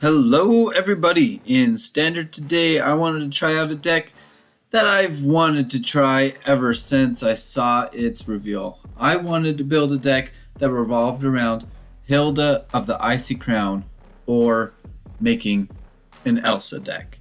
Hello everybody! In Standard today I wanted to try out a deck that I've wanted to try ever since I saw its reveal. I wanted to build a deck that revolved around Hilda of the Icy Crown or making an Elsa deck.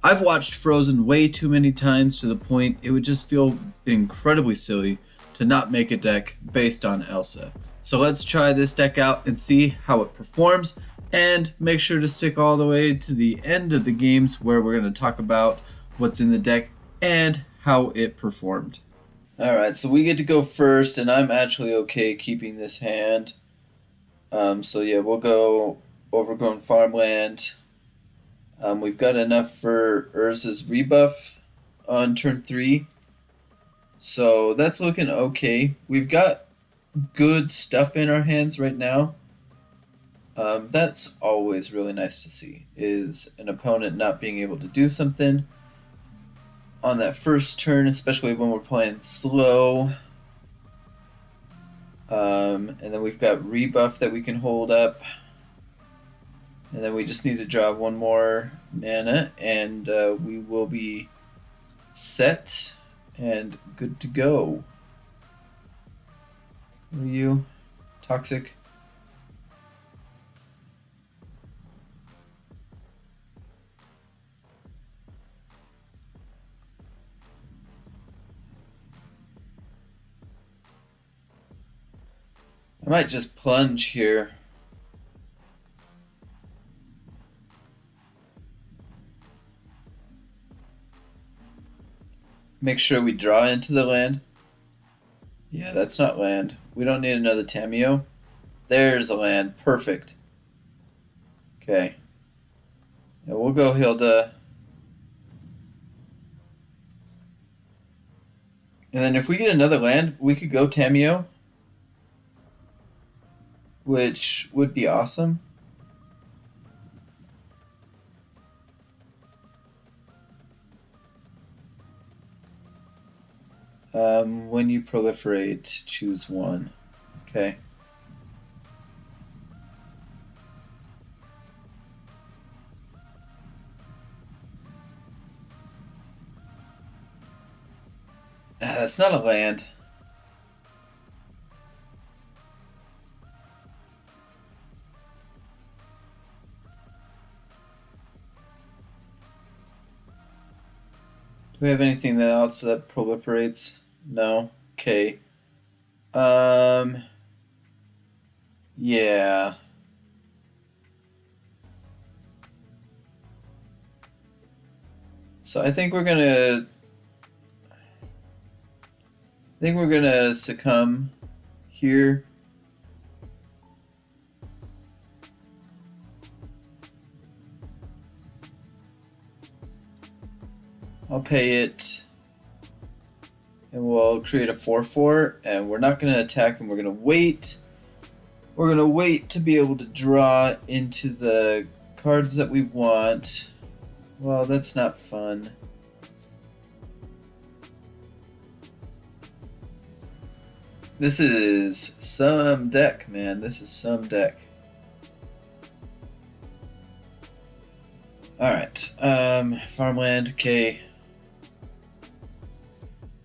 I've watched Frozen way too many times to the point it would just feel incredibly silly to not make a deck based on Elsa. So let's try this deck out and see how it performs, and make sure to stick all the way to the end of the games where we're going to talk about what's in the deck and how it performed. Alright, so we get to go first, and I'm actually okay keeping this hand. So yeah, we'll go Overgrown Farmland. We've got enough for Urza's Rebuff on turn 3. So that's looking okay. We've got good stuff in our hands right now. That's always really nice to see, is an opponent not being able to do something on that first turn, especially when we're playing slow. And then we've got Rebuff that we can hold up. And then we just need to draw one more mana, and we will be set and good to go. What are you? Toxic? I might just plunge here. Make sure we draw into the land. Yeah, that's not land. We don't need another Tamiyo. There's a land. Perfect. Okay. Now we'll go Hilda. And then if we get another land, we could go Tamiyo, which would be awesome. When you proliferate, choose one. Okay. That's not a land. Do we have anything else that proliferates? No. Okay. Yeah. So I think we're gonna succumb here. I'll pay it, and we'll create a 4/4, and we're not going to attack, and we're going to wait. We're going to wait to be able to draw into the cards that we want. Well, that's not fun. This is some deck, man. This is some deck. Alright, farmland, okay.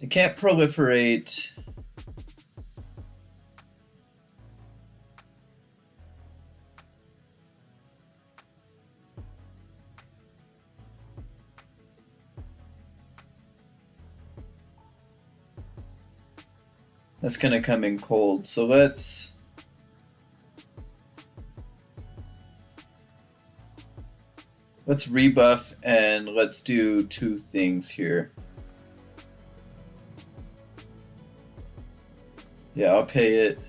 It can't proliferate. That's gonna come in cold, so let's rebuff, and let's do two things here. Yeah, I'll pay it.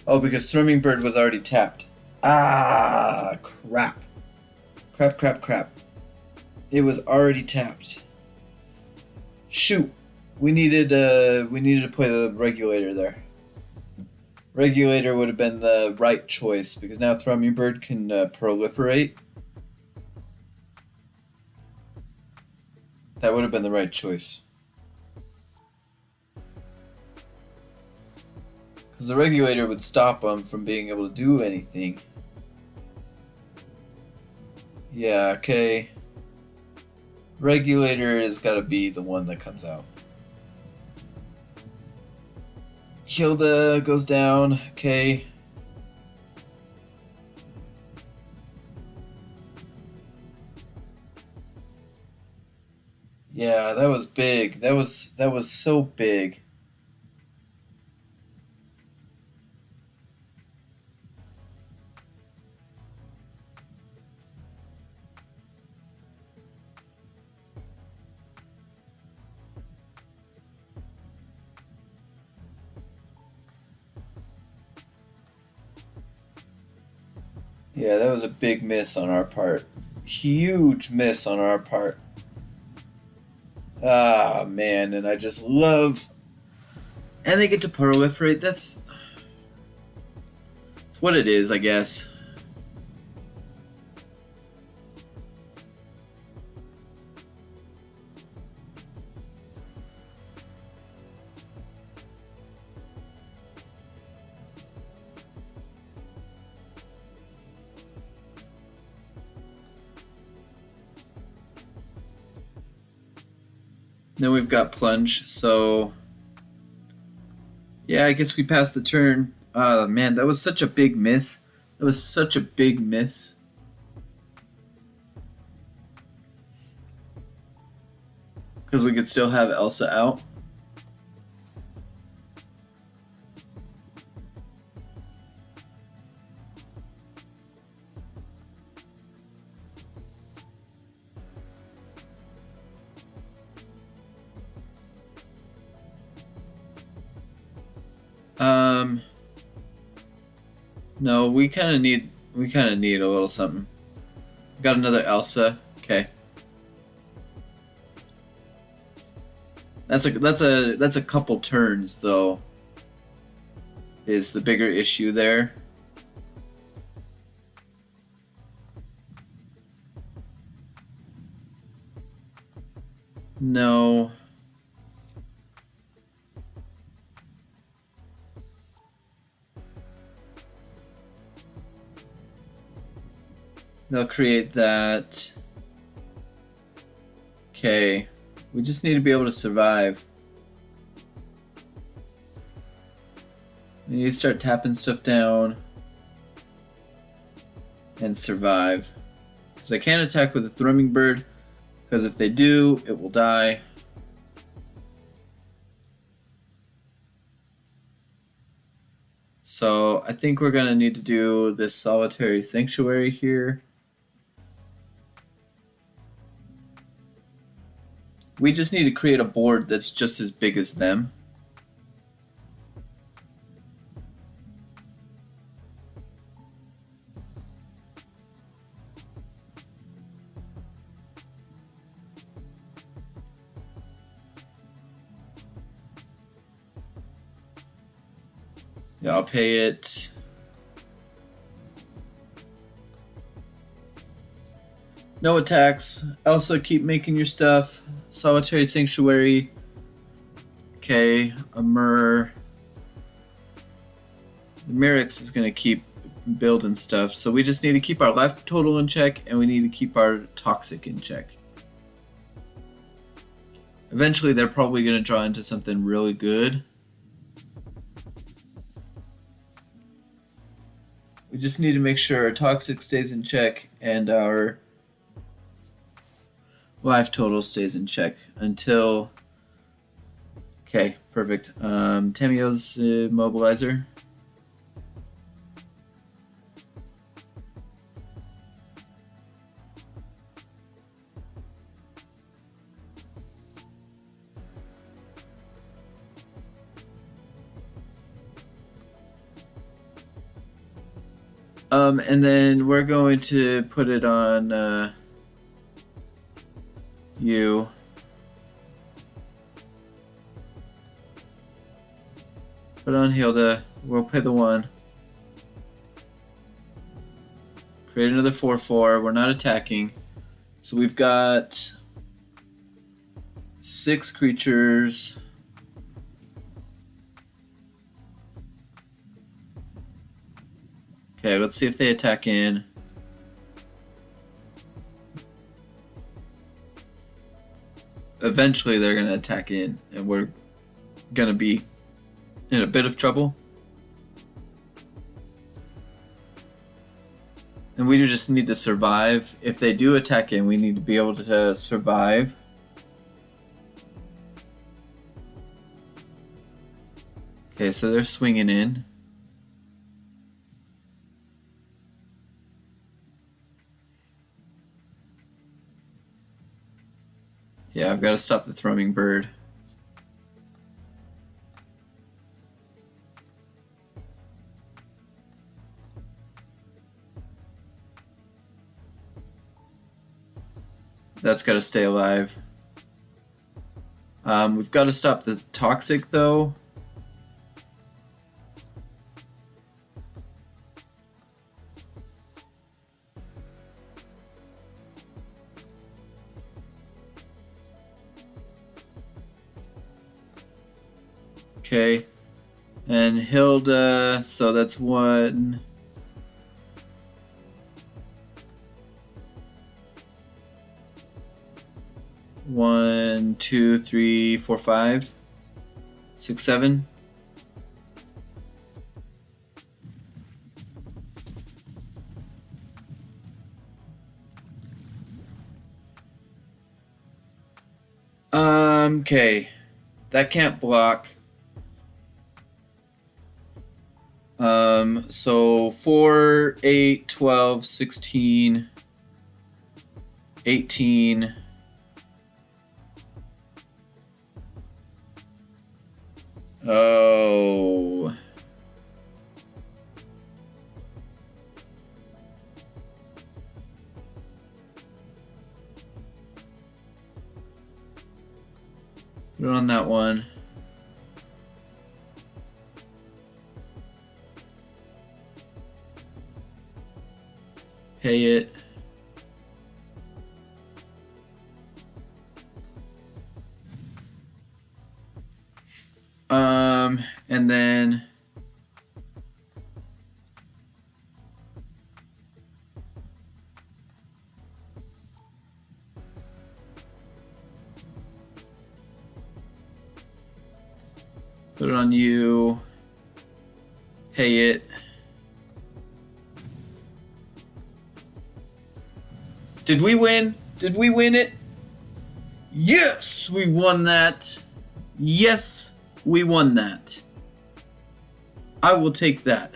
Oh, because Thrumming Bird was already tapped. Ah, crap. Crap. It was already tapped. Shoot. We needed to play the Regulator there. Regulator would have been the right choice, because now Thrumming Bird can proliferate. That would have been the right choice. Because the regulator would stop them from being able to do anything. Yeah, okay. Regulator has got to be the one that comes out. Hylda goes down. Okay. Yeah, that was big. That was so big. Yeah, that was a big miss on our part. Huge miss on our part. Ah, man, and I just love... And they get to proliferate. That's what it is, I guess. Then we've got Plunge, so... Yeah, I guess we passed the turn. Man, that was such a big miss. That was such a big miss. Because we could still have Elsa out. No, we kind of need a little something. Got another Elsa. Okay. That's a couple turns though. Is the bigger issue there. No. They'll create that. Okay. We just need to be able to survive. We need to start tapping stuff down. And survive. Because I can't attack with a thrumming bird. Because if they do, it will die. So I think we're going to need to do this solitary sanctuary here. We just need to create a board that's just as big as them. Yeah, I'll pay it. No attacks. Elsa, keep making your stuff. Solitary Sanctuary. Okay, a Myrrh. The Merrick's is going to keep building stuff, so we just need to keep our life total in check, and we need to keep our toxic in check. Eventually, they're probably going to draw into something really good. We just need to make sure our toxic stays in check and our life total stays in check until... Okay, perfect. Tamiyo's Immobilizer. And then we're going to put it on you. Put on Hylda. We'll pay the 1. Create another 4/4. We're not attacking. So we've got 6 creatures. Okay, let's see if they attack in. Eventually they're gonna attack in, and we're gonna be in a bit of trouble. And we just need to survive. If they do attack in, we need to be able to survive. Okay, so they're swinging in. Yeah, I've got to stop the thrumming bird. That's got to stay alive. We've got to stop the toxic, though. Okay. And Hilda, so that's one. One, two, three, four, 5, 6, 7. Okay. That can't block. So 4, 8, 12, 16, 18. Oh. Put it on that one. Pay it. And then put it on you. Pay it. Did we win? Did we win it? Yes, we won that. Yes, we won that. I will take that.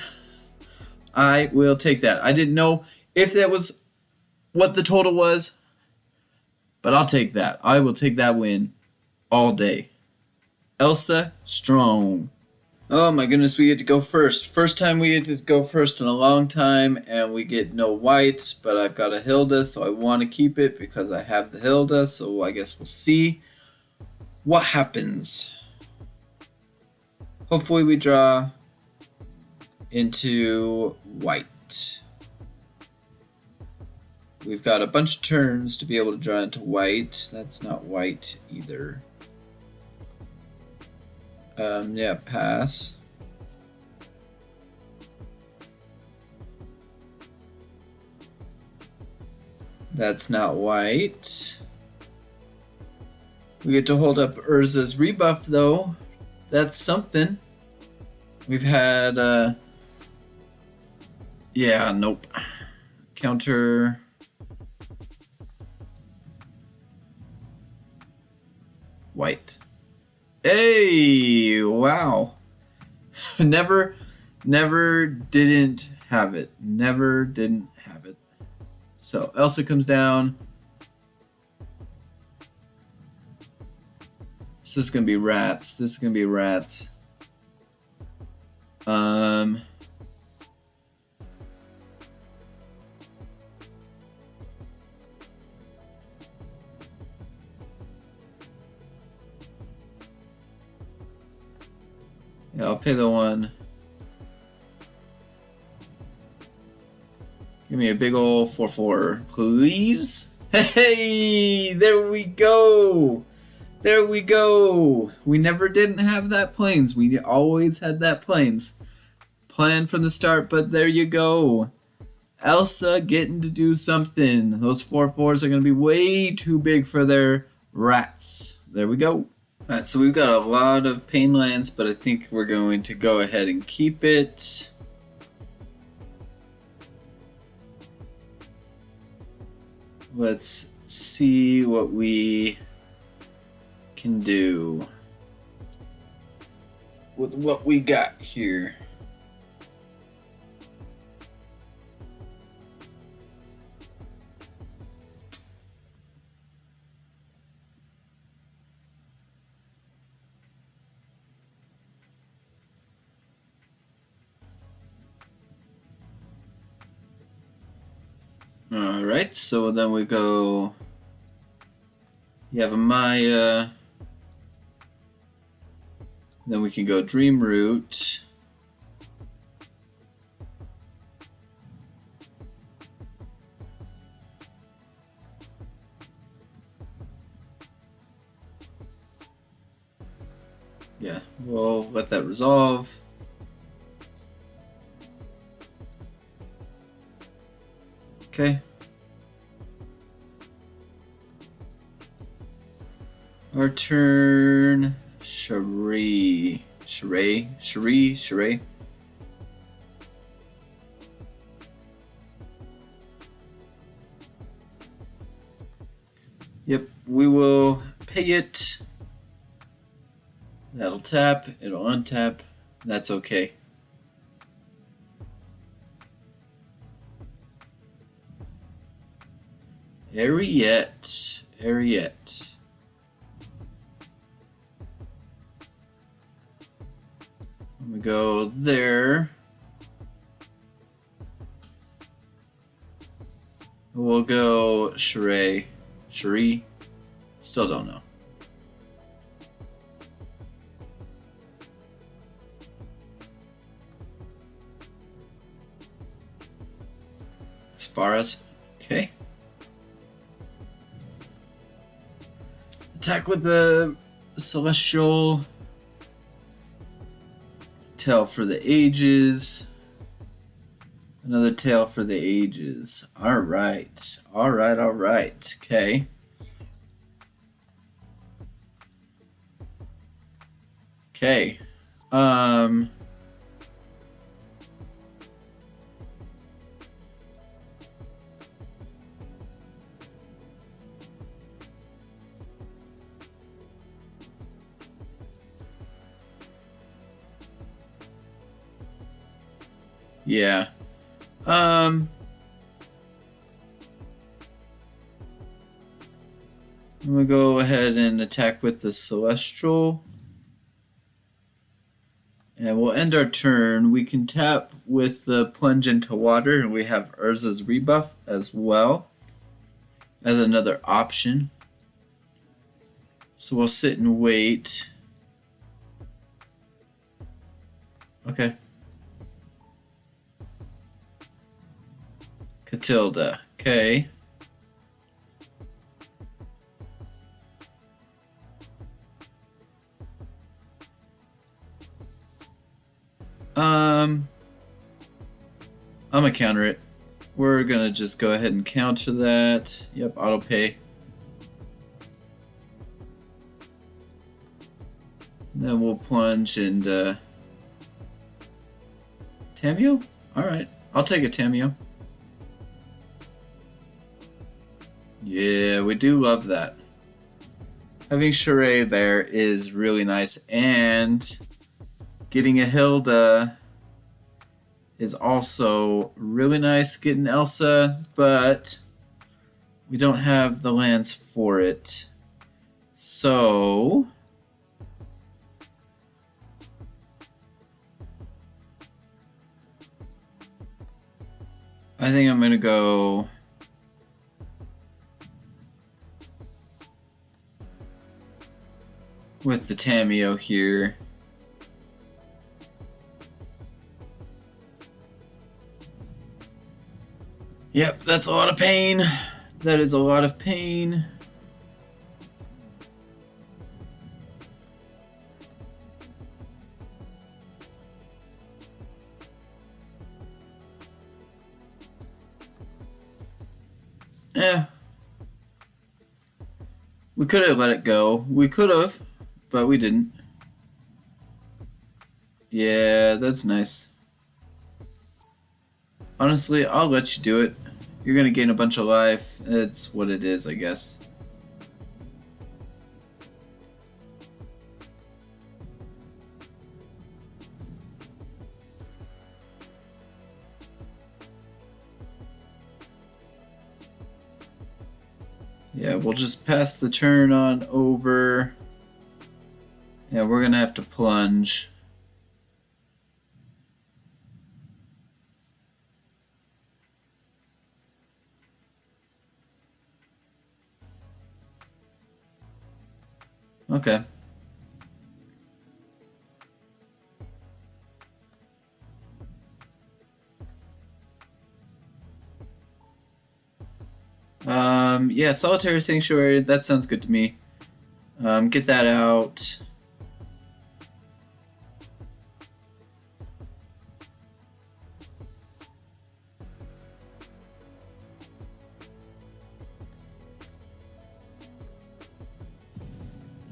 I will take that. I didn't know if that was what the total was, but I'll take that. I will take that win all day. Elsa, strong. Oh my goodness, we get to go first. First time we get to go first in a long time, and we get no white, but I've got a Hilda, so I want to keep it because I have the Hilda, so I guess we'll see what happens. Hopefully we draw into white. We've got a bunch of turns to be able to draw into white. That's not white either. Yeah, pass. That's not white. We get to hold up Urza's rebuff, though. That's something. We've had, yeah, nope. Counter. White. Hey, wow. Never didn't have it. Never didn't have it. So Elsa comes down. So this is gonna be rats. This is gonna be rats. Yeah, I'll pay the one. Give me a big ol' 4/4, please. Hey, there we go. There we go. We never didn't have that plains. We always had that plains. planned from the start, but there you go. Elsa getting to do something. Those 4/4s are going to be way too big for their rats. There we go. Alright, so we've got a lot of pain lands, but I think we're going to go ahead and keep it. Let's see what we can do with what we got here. Alright, so then we go Yavimaya, then we can go Dream Root. Yeah, we'll let that resolve. Okay. Our turn. Sharae. Yep, we will pay it. That'll tap, it'll untap. That's okay. Ariette. I'm gonna go there. We'll go Sharae. Still don't know. Sparas. Okay. Attack with the Celestial. Tail for the ages. Another tail for the ages. Alright. Okay. Okay. Yeah. I'm gonna go ahead and attack with the Celestial. And we'll end our turn. We can tap with the Plunge into Water, and we have Urza's Rebuff as well as another option. So we'll sit and wait. Okay. Catilda. Okay. I'm gonna counter it. We're gonna just go ahead and counter that. Yep, auto pay. Then we'll plunge and Tamiyo? Alright, I'll take a Tamiyo. Yeah, we do love that. Having Sharae there is really nice, and getting a Hilda is also really nice. Getting Elsa, but we don't have the lands for it. So I think I'm gonna go with the Tamiyo here. Yep, that's a lot of pain. That is a lot of pain. Eh, we could have let it go. We could have, but we didn't. Yeah, that's nice. Honestly, I'll let you do it. You're gonna gain a bunch of life. It's what it is, I guess. Yeah, we'll just pass the turn on over. Yeah, we're gonna have to plunge. Okay. Yeah, Solitary Sanctuary, that sounds good to me. Get that out.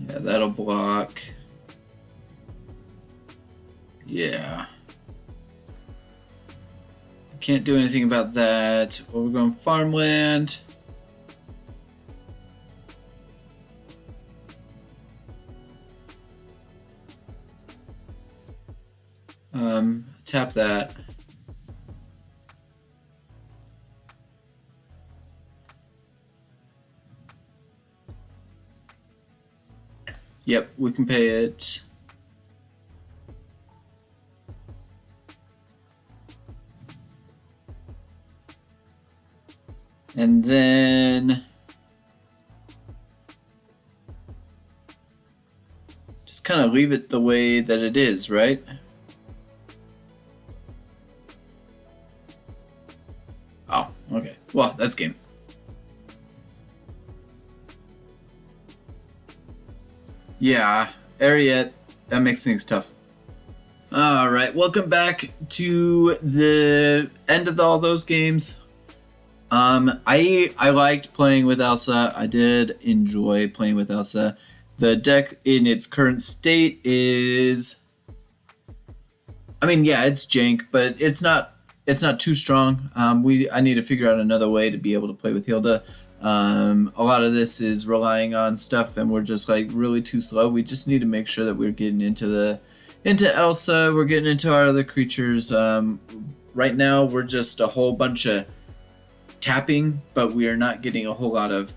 Yeah, that'll block. Yeah. Can't do anything about that. Overgrown Farmland. Tap that. Yep, we can pay it. And then just kind of leave it the way that it is, right? Oh, okay. Well, that's game. Yeah, Ariette, that makes things tough. Alright, welcome back to the end of all those games. I liked playing with Elsa. I did enjoy playing with Elsa. The deck in its current state is, I mean, yeah, it's jank, but it's not too strong. I need to figure out another way to be able to play with Hilda. A lot of this is relying on stuff, and we're just like really too slow. We just need to make sure that we're getting into Elsa. We're getting into our other creatures. Right now, we're just a whole bunch of tapping, but we are not getting a whole lot of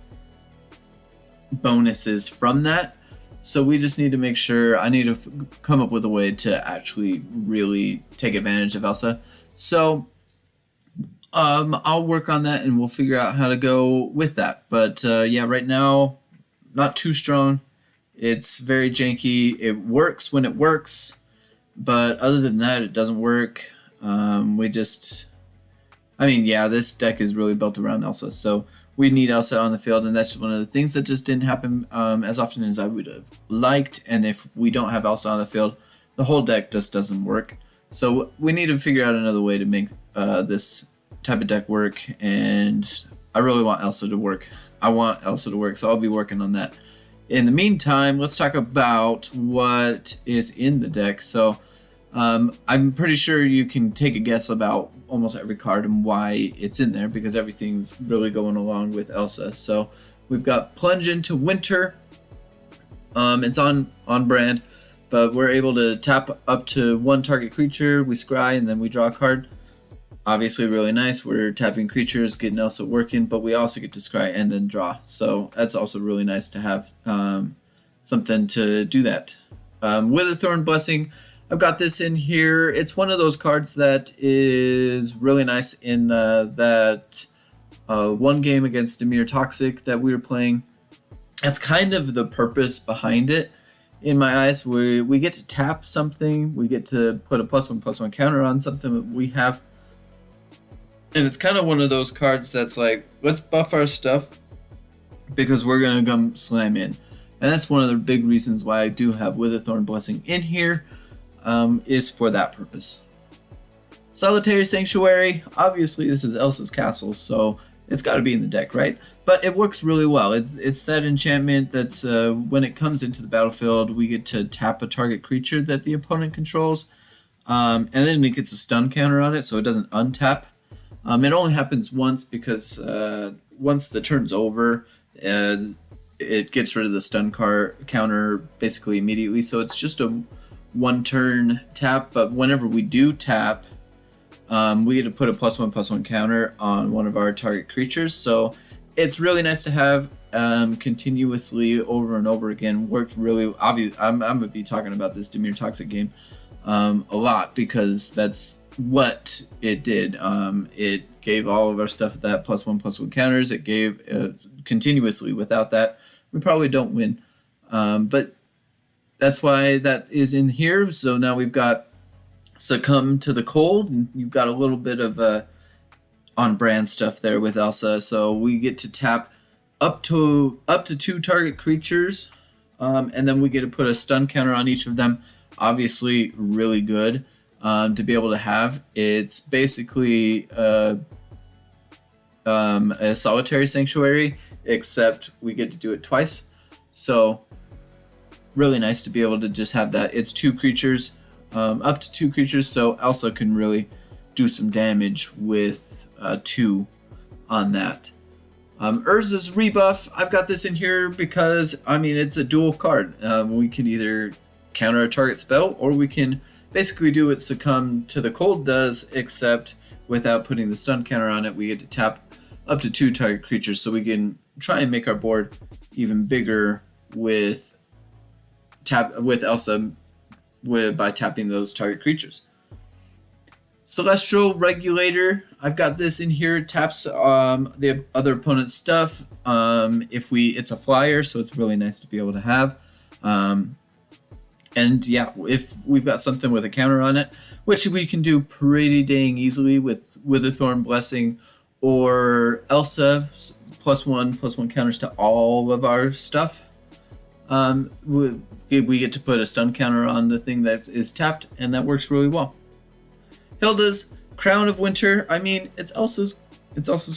bonuses from that. So we just need to make sure. I need to come up with a way to actually really take advantage of Elsa. So I'll work on that, and we'll figure out how to go with that. But yeah, right now, not too strong. It's very janky. It works when it works, but other than that, it doesn't work. I mean, yeah, this deck is really built around Elsa, so we need Elsa on the field, and that's just one of the things that just didn't happen as often as I would have liked. And if we don't have Elsa on the field, the whole deck just doesn't work. So we need to figure out another way to make this type of deck work, and I really want Elsa to work. I want Elsa to work, so I'll be working on that. In the meantime, let's talk about what is in the deck. So I'm pretty sure you can take a guess about almost every card and why it's in there, because everything's really going along with Elsa. So we've got Plunge into Winter. It's on brand, but we're able to tap up to one target creature, we scry, and then we draw a card. Obviously really nice. We're tapping creatures, getting Elsa working, but we also get to scry and then draw. So that's also really nice to have something to do that. Witherthorn Blessing, I've got this in here. It's one of those cards that is really nice in that one game against Emir Toxic that we were playing. That's kind of the purpose behind it in my eyes. We get to tap something. We get to put a +1/+1 counter on something that we have. And it's kind of one of those cards that's like, let's buff our stuff because we're going to come slam in. And that's one of the big reasons why I do have Witherthorn Blessing in here, is for that purpose. Solitary Sanctuary, obviously this is Elsa's castle, so it's got to be in the deck, right? But it works really well. It's that enchantment that's when it comes into the battlefield, we get to tap a target creature that the opponent controls, and then it gets a stun counter on it, so it doesn't untap. It only happens once because once the turn's over, it gets rid of the stun counter basically immediately. So it's just a one turn tap, but whenever we do tap, we get to put a +1/+1 counter on one of our target creatures. So it's really nice to have continuously over and over again. Worked really obvious. I'm gonna be talking about this Dimir Toxic game a lot because that's what it did. It gave all of our stuff that +1/+1 counters. It gave continuously. Without that, we probably don't win. But that's why that is in here. So now we've got Succumb to the Cold, and you've got a little bit of on-brand stuff there with Elsa. So we get to tap up to 2 target creatures, and then we get to put a stun counter on each of them. Obviously, really good to be able to have. It's basically a solitary sanctuary, except we get to do it twice. So really nice to be able to just have that. It's 2 creatures, up to 2 creatures, so Elsa can really do some damage with 2 on that. Urza's Rebuff, I've got this in here because, I mean, it's a dual card. We can either counter a target spell, or we can basically do what Succumb to the Cold does, except without putting the stun counter on it, we get to tap up to 2 target creatures, so we can try and make our board even bigger with Elsa by tapping those target creatures. Celestial Regulator, I've got this in here. Taps the other opponent's stuff. It's a flyer, so it's really nice to be able to have. And yeah, if we've got something with a counter on it, which we can do pretty dang easily with Witherthorn Blessing or Elsa, +1/+1 counters to all of our stuff. We get to put a stun counter on the thing that is tapped, and that works really well. Hylda's Crown of Winter, I mean, it's Elsa's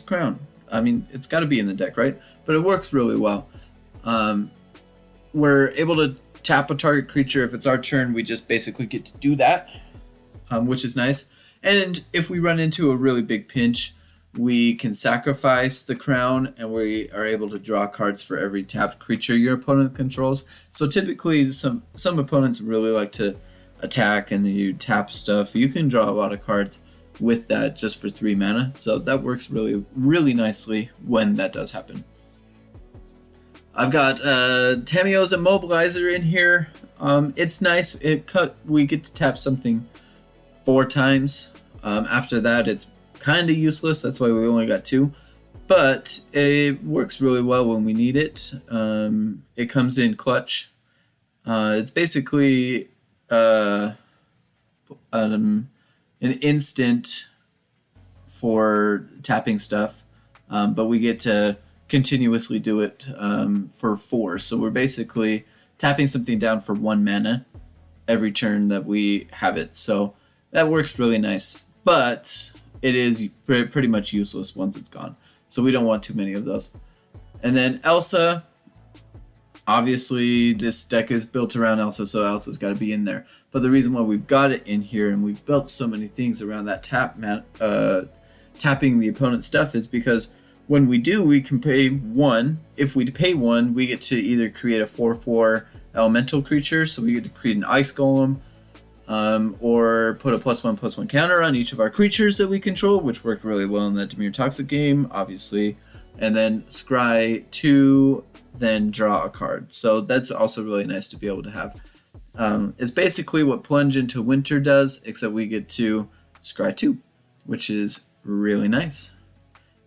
crown. I mean, it's got to be in the deck, right? But it works really well. We're able to tap a target creature. If it's our turn, we just basically get to do that, which is nice. And if we run into a really big pinch, we can sacrifice the crown, and we are able to draw cards for every tapped creature your opponent controls. So typically, some opponents really like to attack and you tap stuff. You can draw a lot of cards with that just for 3 mana. So that works really, really nicely when that does happen. I've got Tamiyo's Immobilizer in here. It's nice. We get to tap something 4 times. After that, it's kind of useless. That's why we only got 2. But it works really well when we need it. It comes in clutch. It's basically an instant for tapping stuff, but we get to continuously do it for 4. So we're basically tapping something down for 1 mana every turn that we have it. So that works really nice, but it is pretty much useless once it's gone. So we don't want too many of those. And then Elsa, obviously this deck is built around Elsa, so Elsa's got to be in there. But the reason why we've got it in here and we've built so many things around that tapping the opponent's stuff is because when we do, we can pay 1. If we pay 1, we get to either create a 4/4 elemental creature, so we get to create an Ice Golem, or put a +1/+1 counter on each of our creatures that we control, which worked really well in that Dimir Toxic game, obviously. And then scry 2, then draw a card. So that's also really nice to be able to have. It's basically what Plunge into Winter does, except we get to scry 2, which is really nice.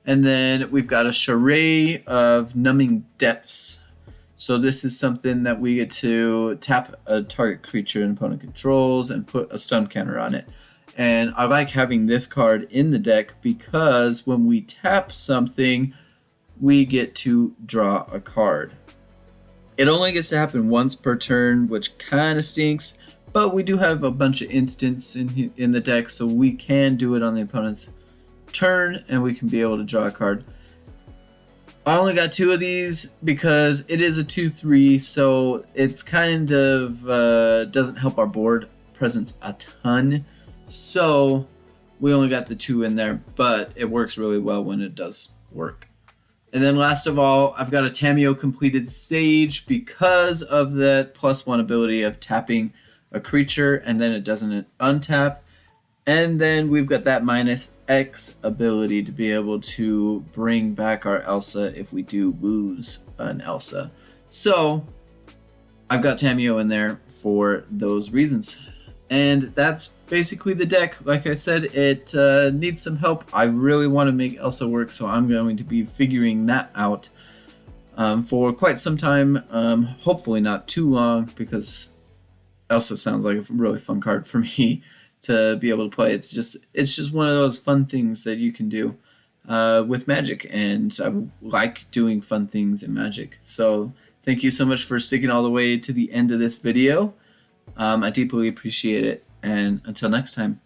And then we've got a Sharae of Numbing Depths. So this is something that we get to tap a target creature an opponent controls and put a stun counter on it. And I like having this card in the deck because when we tap something, we get to draw a card. It only gets to happen once per turn, which kind of stinks, but we do have a bunch of instants in the deck, so we can do it on the opponent's turn, and we can be able to draw a card. I only got 2 of these because it is a 2/3, so it's kind of doesn't help our board presence a ton. So we only got the 2 in there, but it works really well when it does work. And then last of all, I've got a Tamiyo Compleated Sage because of that +1 ability of tapping a creature and then it doesn't untap. And then we've got that -X ability to be able to bring back our Elsa if we do lose an Elsa. So I've got Tamiyo in there for those reasons. And that's basically the deck. Like I said, it needs some help. I really want to make Elsa work, so I'm going to be figuring that out for quite some time. Hopefully not too long, because Elsa sounds like a really fun card for me to be able to play. It's just one of those fun things that you can do with Magic, and I like doing fun things in Magic. So thank you so much for sticking all the way to the end of this video. I deeply appreciate it, and until next time.